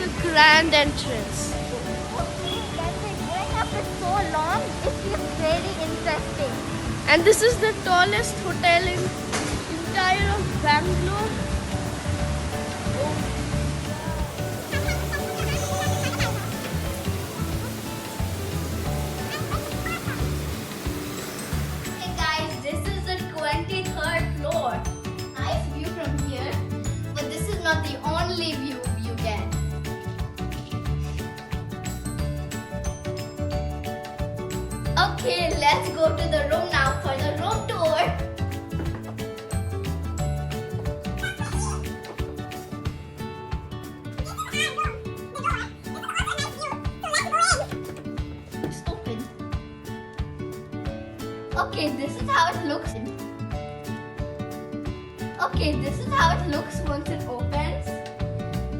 the grand entrance. Okay, when we going up for so long, it feels very interesting. And this is the tallest hotel in entire of Bangalore. Hey guys, this is the 23rd floor. Nice view from here, but this is not the only view you get. Okay, let's go to the room now for the room tour. It's open. Okay, this is how it looks. Okay, this is how it looks once it opens.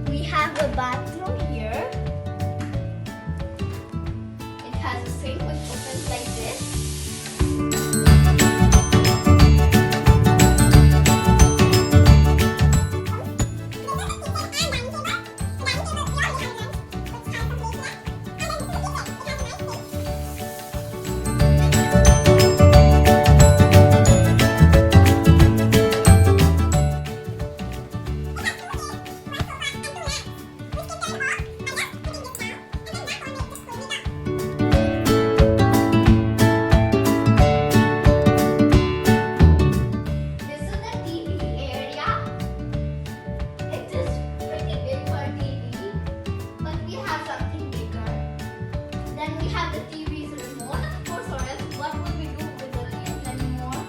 We have a bathroom here. It has a sink which opens like this. This is the TV area. It is pretty big for a TV, but we have something bigger. Then we have the TV's remote, of course, or else what would we do with the remote anymore?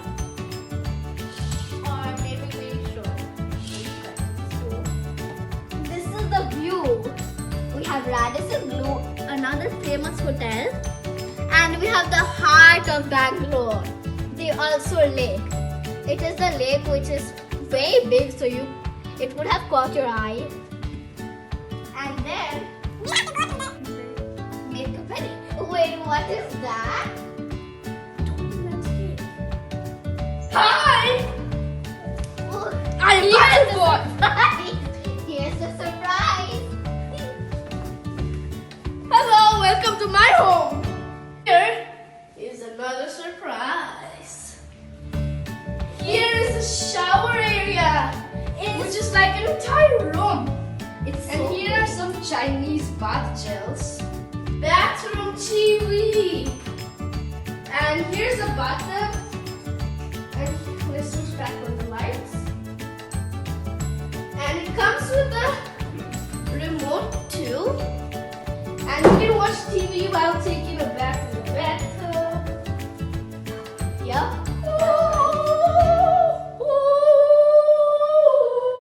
Or maybe we should. So, this is the view. We have Radisson Blue, another famous hotel, and we have the heart of Bangalore, the also lake. It is the lake which is very big, so it would have caught your eye. And then we have to go to the makeup ready. Wait, what is that? Hi! Oh, I am here's the Bangalore. surprise. Here's the surprise. Hello, welcome to my home. Here is another surprise. Here is the shower area, which is like an entire room. And here are some Chinese bath gels, bathroom TV, and here's a bathtub. And let's switch back on the lights. And it comes with a remote too. And you can watch TV